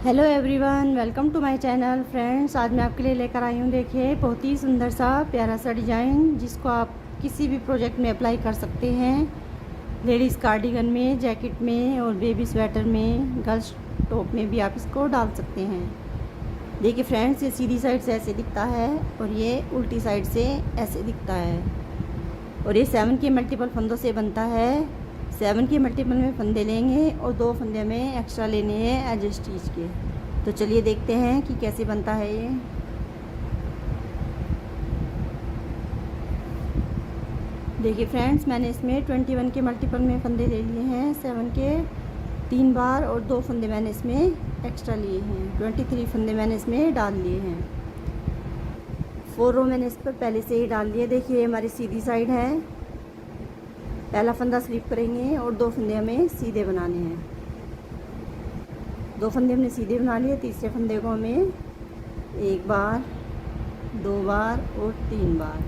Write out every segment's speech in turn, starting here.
Hello everyone, welcome to my channel. Friends, आज मैं आपके लिए लेकर आई हूँ, देखिए बहुत ही सुंदर सा प्यारा सा डिज़ाइन जिसको आप किसी भी प्रोजेक्ट में अप्लाई कर सकते हैं। लेडीज़ कार्डिगन में, जैकेट में और बेबी स्वेटर में, गर्ल्स टॉप में भी आप इसको डाल सकते हैं। देखिए फ्रेंड्स, ये सीधी साइड से ऐसे दिखता है और ये उल्टी साइड से ऐसे दिखता है और ये 7 के मल्टीपल फंदों से बनता है। 7 के मल्टीपल में फंदे लेंगे और 2 फंदे में एक्स्ट्रा लेने हैं एज स्टिच के। तो चलिए देखते हैं कि कैसे बनता है ये। देखिए फ्रेंड्स, मैंने इसमें 21 के मल्टीपल में फंदे ले लिए हैं, 7 के 3 बार, और 2 फंदे मैंने इसमें एक्स्ट्रा लिए हैं। 23 फंदे मैंने इसमें डाल लिए हैं। 4 रो मैंने इस पर पहले से ही डाल लिए। देखिए हमारी सीधी साइड है। पहला फंदा स्लिप करेंगे और 2 फंदे हमें सीधे बनाने हैं। 2 फंदे हमने सीधे बना लिए। तीसरे फंदे को हमें 1 बार, 2 बार और 3 बार,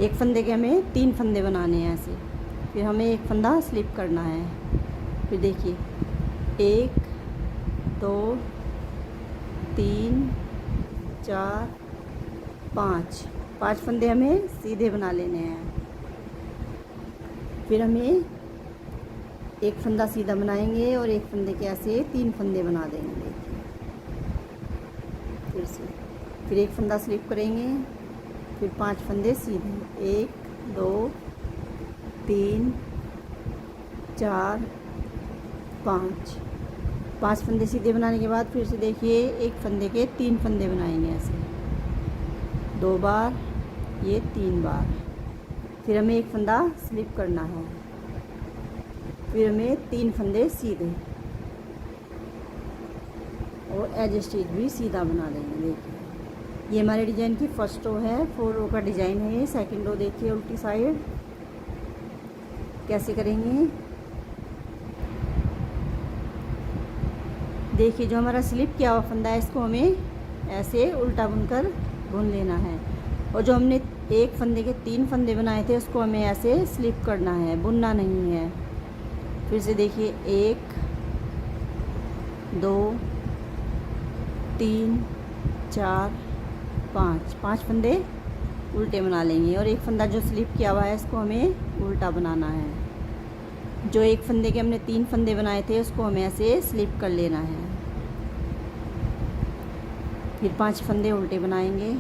एक फंदे के हमें 3 फंदे बनाने हैं ऐसे। फिर हमें एक फंदा स्लिप करना है। फिर देखिए 1 2 3 4 5 फंदे हमें सीधे बना लेने हैं। फिर हमें एक फंदा सीधा बनाएंगे और एक फंदे के ऐसे 3 फंदे बना देंगे। फिर एक फंदा स्लिप करेंगे। फिर 5 फंदे सीधे, 1 2 3 4 5 फंदे सीधे बनाने के बाद फिर से देखिए एक फंदे के 3 फंदे बनाएंगे ऐसे 2 बार, ये 3 बार। फिर हमें एक फंदा स्लिप करना है। फिर हमें 3 फंदे सीधे और एज स्टिच भी सीधा बना देंगे। देखिए ये हमारे डिज़ाइन की फर्स्ट रो है। 4 रो का डिज़ाइन है ये। सेकंड रो देखिए उल्टी साइड कैसे करेंगे। देखिए जो हमारा स्लिप किया हुआ फंदा है इसको हमें ऐसे उल्टा बुनकर बुन लेना है, और जो हमने एक फंदे के 3 फंदे बनाए थे उसको हमें ऐसे स्लिप करना है, बुनना नहीं है। फिर से देखिए 1 2 3 4 5 फंदे उल्टे बना लेंगे, और एक फंदा जो स्लिप किया हुआ है इसको हमें उल्टा बनाना है। जो एक फंदे के हमने 3 फंदे बनाए थे उसको हमें ऐसे स्लिप कर लेना है। फिर 5 फंदे उल्टे बनाएंगे।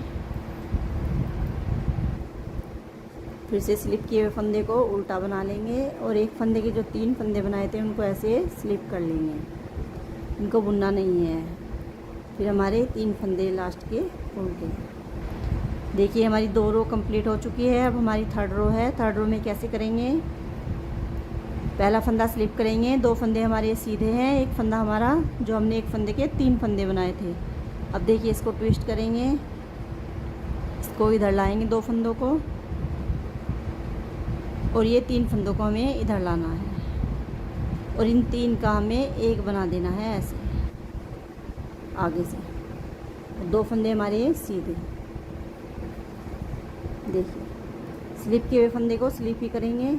फिर से स्लिप किए हुए फंदे को उल्टा बना लेंगे और एक फंदे के जो 3 फंदे बनाए थे उनको ऐसे स्लिप कर लेंगे, इनको बुनना नहीं है। फिर हमारे 3 फंदे लास्ट के उल्टे। देखिए हमारी 2 रो कंप्लीट हो चुकी है। अब हमारी 3rd रो है। 3rd रो में कैसे करेंगे। पहला फंदा स्लिप करेंगे, 2 फंदे हमारे सीधे हैं, एक फंदा हमारा जो हमने एक फंदे के 3 फंदे बनाए थे। अब देखिए इसको ट्विस्ट करेंगे, इसको इधर लाएंगे 2 फंदों को, और ये 3 फंदों को हमें इधर लाना है और इन 3 का हमें एक बना देना है ऐसे आगे से। 2 फंदे हमारे सीधे। देखिए स्लिप किए हुए फंदे को स्लिप ही करेंगे।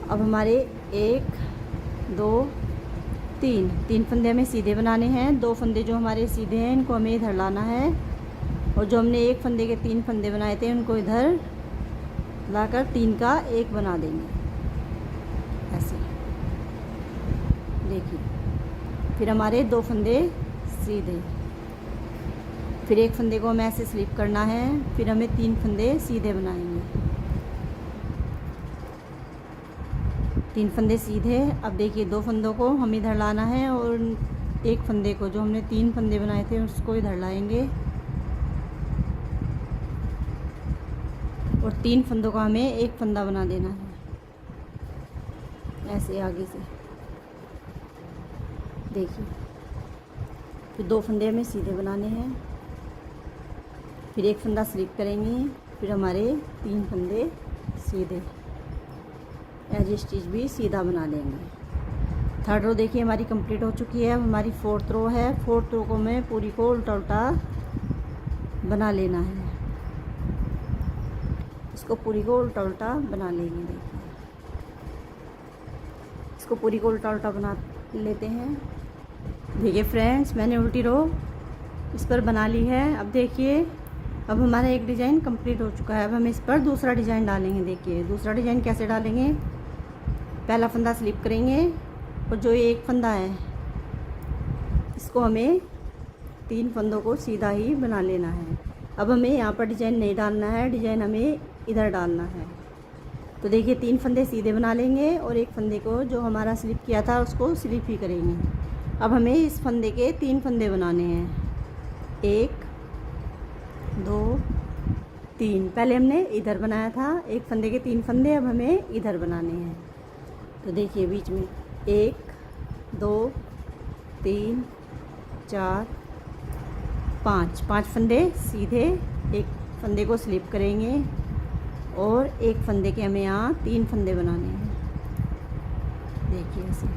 अब हमारे 1 2 3 फंदे हमें सीधे बनाने हैं। 2 फंदे जो हमारे सीधे हैं इनको हमें इधर लाना है, और जो हमने एक फंदे के 3 फंदे बनाए थे उनको इधर लाकर 3 का एक बना देंगे ऐसे। देखिए फिर हमारे 2 फंदे सीधे। फिर एक फंदे को हमें ऐसे स्लिप करना है। फिर हमें 3 फंदे सीधे बनाएंगे, 3 फंदे सीधे। अब देखिए 2 फंदों को हम इधर लाना है और एक फंदे को जो हमने 3 फंदे बनाए थे उसको इधर लाएंगे, और 3 फंदों का हमें एक फंदा बना देना है ऐसे आगे से। देखिए फिर 2 फंदे हमें सीधे बनाने हैं। फिर एक फंदा स्लिप करेंगे। फिर हमारे 3 फंदे सीधे, एज स्टिच भी सीधा बना लेंगे। 3rd रो देखिए हमारी कंप्लीट हो चुकी है। अब हमारी 4th रो है। 4th रो को हमें पूरी को उल्टा उल्टा बना लेना है। इसको पूरी को उल्टा उल्टा बना लेंगे। देखिए इसको पूरी को उल्टा उल्टा बना लेते हैं। देखिए फ्रेंड्स, मैंने उल्टी रो इस पर बना ली है। अब देखिए, अब हमारा एक डिज़ाइन कंप्लीट हो चुका है। अब हम इस पर दूसरा डिज़ाइन डालेंगे। देखिए दूसरा डिज़ाइन कैसे डालेंगे। पहला फंदा स्लिप करेंगे और जो एक फंदा है इसको हमें 3 फंदों को सीधा ही बना लेना है। अब हमें यहाँ पर डिज़ाइन नहीं डालना है, डिज़ाइन हमें इधर डालना है। तो देखिए 3 फंदे सीधे बना लेंगे और एक फंदे को जो हमारा स्लिप किया था उसको स्लिप ही करेंगे। अब हमें इस फंदे के 3 फंदे बनाने हैं। 1 2 3। पहले हमने इधर बनाया था, एक फंदे के 3 फंदे, अब हमें इधर बनाने हैं। तो देखिए बीच में 1 2 3 4 5 फंदे सीधे, एक फंदे को स्लिप करेंगे और एक फंदे के हमें यहाँ 3 फंदे बनाने हैं। देखिए ऐसे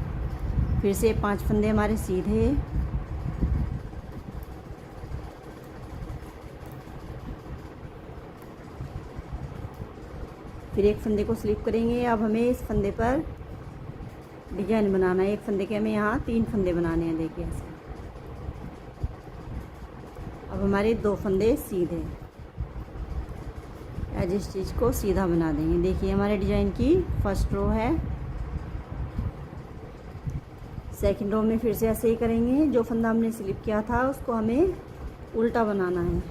फिर से 5 फंदे हमारे सीधे, फिर एक फंदे को स्लिप करेंगे। अब हमें इस फंदे पर डिजाइन बनाना है। एक फंदे के हमें यहाँ 3 फंदे बनाने हैं। देखिए ऐसे अब हमारे 2 फंदे सीधे, एज इस चीज़ को सीधा बना देंगे। देखिए हमारे डिजाइन की फर्स्ट रो है। सेकंड रो में फिर से ऐसे ही करेंगे। जो फंदा हमने स्लिप किया था उसको हमें उल्टा बनाना है।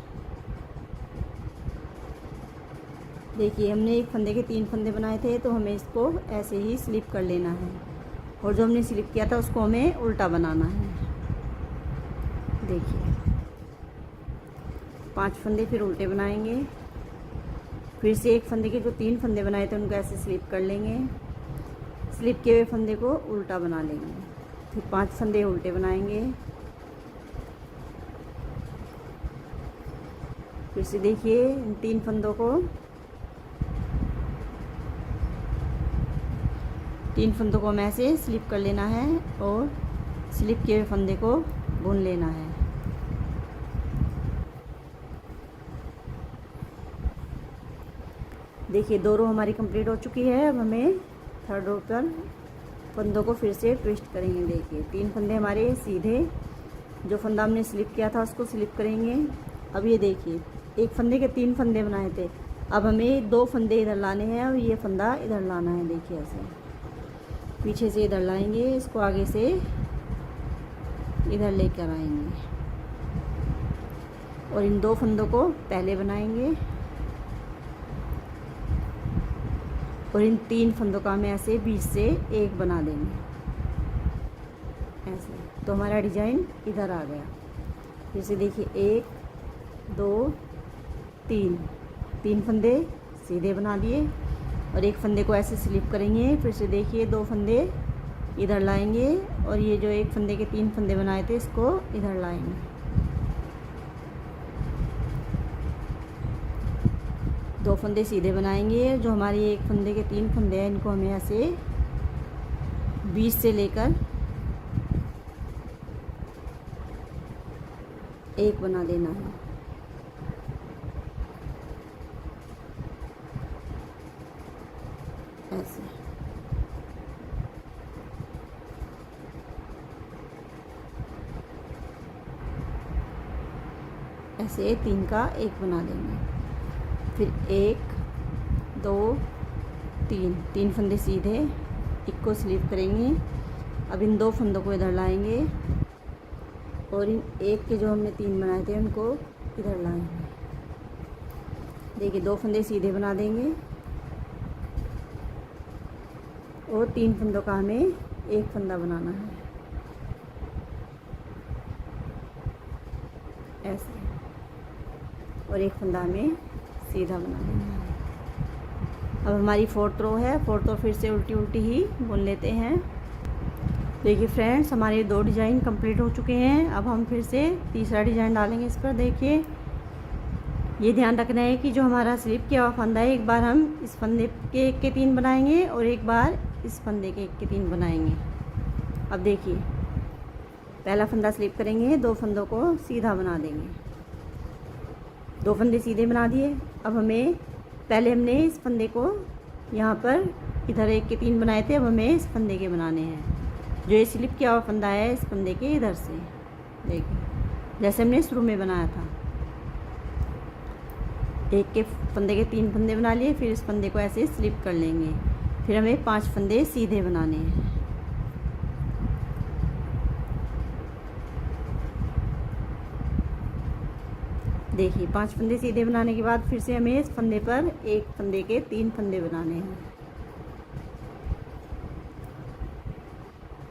देखिए हमने एक फंदे के 3 फंदे बनाए थे, तो हमें इसको ऐसे ही स्लिप कर लेना है और जो हमने स्लिप किया था उसको हमें उल्टा बनाना है। देखिए 5 फंदे फिर उल्टे बनाएंगे। फिर से एक फंदे के जो 3 फंदे बनाए थे उनको ऐसे स्लिप कर लेंगे। स्लिप किए हुए फंदे को उल्टा बना लेंगे। फिर 5 फंदे उल्टे बनाएंगे। फिर से देखिए इन 3 फंदों को, 3 फंदों को हमें ऐसे स्लिप कर लेना है और स्लिप किए हुए फंदे को बुन लेना है। देखिए 2 रो हमारी कंप्लीट हो चुकी है। अब हमें 3rd रो पर फंदों को फिर से ट्विस्ट करेंगे। देखिए 3 फंदे हमारे सीधे, जो फंदा हमने स्लिप किया था उसको स्लिप करेंगे। अब ये देखिए एक फंदे के 3 फंदे बनाए थे, अब हमें 2 फंदे इधर लाने हैं और ये फंदा इधर लाना है। देखिए ऐसे पीछे से इधर लाएंगे, इसको आगे से इधर लेकर आएंगे और इन 2 फंदों को पहले बनाएंगे और इन 3 फंदों का हमें ऐसे बीच से एक बना देंगे ऐसे। तो हमारा डिज़ाइन इधर आ गया। फिर से देखिए 1 2 3 फंदे सीधे बना दिए और एक फंदे को ऐसे स्लिप करेंगे। फिर से देखिए 2 फंदे इधर लाएंगे और ये जो एक फंदे के 3 फंदे बनाए थे इसको इधर लाएंगे। 2 फंदे सीधे बनाएंगे। जो हमारी एक फंदे के 3 फंदे हैं इनको हमें ऐसे बीच से लेकर एक बना देना है ऐसे। ऐसे 3 का एक बना देंगे। फिर 1 2 3 फंदे सीधे, एक को स्लिप करेंगे। अब इन 2 फंदों को इधर लाएंगे और इन एक के जो हमने 3 बनाए थे उनको इधर लाएंगे। देखिए 2 फंदे सीधे बना देंगे और 3 फंदों का हमें एक फंदा बनाना है ऐसे, और एक फंदा हमें सीधा बना देना है। अब हमारी 4th रो है। 4th रो फिर से उल्टी उल्टी ही बुन लेते हैं। देखिए फ्रेंड्स हमारे 2 डिज़ाइन कंप्लीट हो चुके हैं। अब हम फिर से तीसरा डिज़ाइन डालेंगे इस पर। देखिए ये ध्यान रखना है कि जो हमारा स्लिप किया हुआ फंदा है, एक बार हम इस फंदे के 1 के 3 बनाएंगे और एक बार इस फंदे के 1 के 3 बनाएंगे। अब देखिए पहला फंदा स्लिप करेंगे, 2 फंदों को सीधा बना देंगे। 2 फंदे सीधे बना दिए। अब हमें पहले हमने इस फंदे को यहाँ पर इधर 1 के 3 बनाए थे, अब हमें इस फंदे के बनाने हैं। जो ये स्लिप किया हुआ फंदा है इस फंदे के इधर से, देखिए जैसे हमने शुरू में बनाया था। एक के फंदे के 3 फंदे बना लिए, फिर इस फंदे को ऐसे स्लिप कर लेंगे। फिर हमें 5 फंदे सीधे बनाने हैं। देखिए 5 फंदे सीधे बनाने के बाद फिर से हमें इस फंदे पर एक फंदे के 3 फंदे बनाने हैं।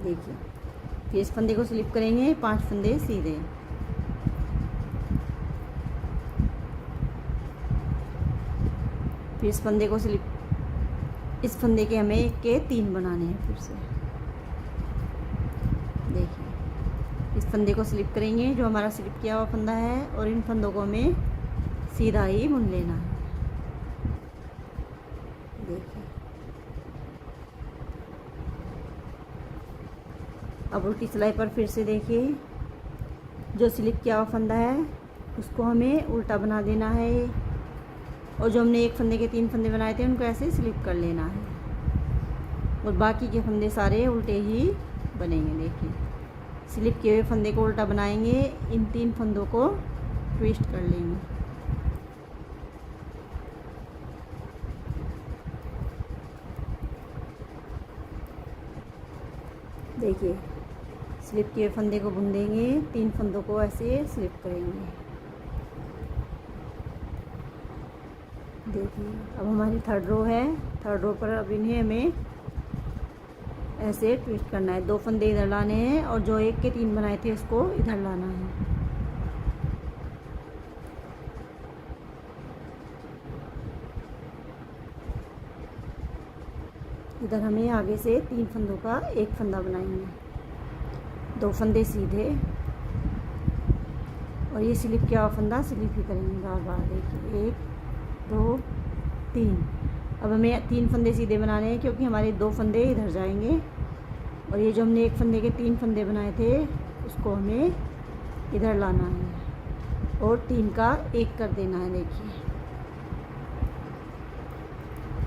देखिए फिर इस फंदे को स्लिप करेंगे, 5 फंदे सीधे। फिर इस फंदे को स्लिप, इस फंदे के हमें एक के 3 बनाने हैं। फिर से देखिए इस फंदे को स्लिप करेंगे जो हमारा स्लिप किया हुआ फंदा है, और इन फंदों को हमें सीधा ही बुन लेना है। देखिए अब उल्टी सिलाई पर फिर से देखिए जो स्लिप किया हुआ फंदा है उसको हमें उल्टा बना देना है, और जो हमने एक फंदे के 3 फंदे बनाए थे उनको ऐसे स्लिप कर लेना है, और बाकी के फंदे सारे उल्टे ही बनेंगे। देखिए स्लिप किए हुए फंदे को उल्टा बनाएंगे, इन 3 फंदों को ट्विस्ट कर लेंगे। देखिए स्लिप किए फंदे को बुन देंगे, 3 फंदों को ऐसे स्लिप करेंगे। देखिए अब हमारी 3rd रो है। 3rd रो पर अब इन्हें हमें ऐसे ट्विस्ट करना है। 2 फंदे इधर लाने हैं, और जो एक के 3 बनाए थे उसको इधर लाना है। इधर हमें आगे से 3 फंदों का एक फंदा बनाएंगे, 2 फंदे सीधे, और ये स्लिप किया हुआ फंदा स्लिप ही करेंगे बार बार। देखिए 1 2 3। अब हमें 3 फंदे सीधे बनाने हैं क्योंकि हमारे 2 फंदे इधर जाएंगे, और ये जो हमने एक फंदे के 3 फंदे बनाए थे उसको हमें इधर लाना है, और 3 का 1 कर देना है। देखिए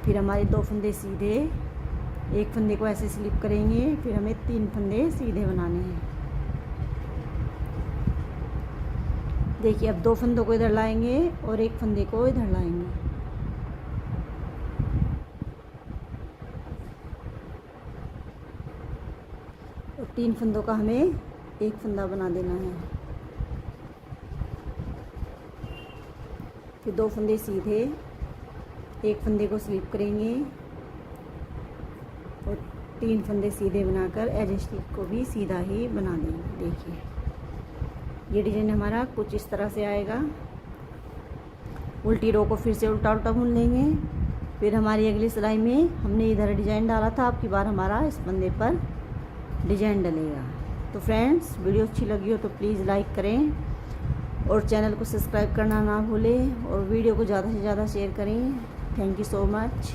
फिर हमारे 2 फंदे सीधे, एक फंदे को ऐसे स्लिप करेंगे, फिर हमें 3 फंदे सीधे बनाने हैं। देखिए अब 2 फंदों को इधर लाएंगे और एक फंदे को इधर लाएंगे। और 3 फंदों का हमें एक फंदा बना देना है। फिर 2 फंदे सीधे, एक फंदे को स्लिप करेंगे, और 3 फंदे सीधे बनाकर एज स्टिच को भी सीधा ही बना देंगे। देखिए ये डिज़ाइन हमारा कुछ इस तरह से आएगा। उल्टी रो को फिर से उल्टा उल्टा बुन लेंगे। फिर हमारी अगली सिलाई में हमने इधर डिज़ाइन डाला था, अब की बार हमारा इस फंदे पर डिज़ाइन डलेगा। तो फ्रेंड्स वीडियो अच्छी लगी हो तो प्लीज़ लाइक करें, और चैनल को सब्सक्राइब करना ना भूलें, और वीडियो को ज़्यादा से ज़्यादा शेयर करें। Thank you so much.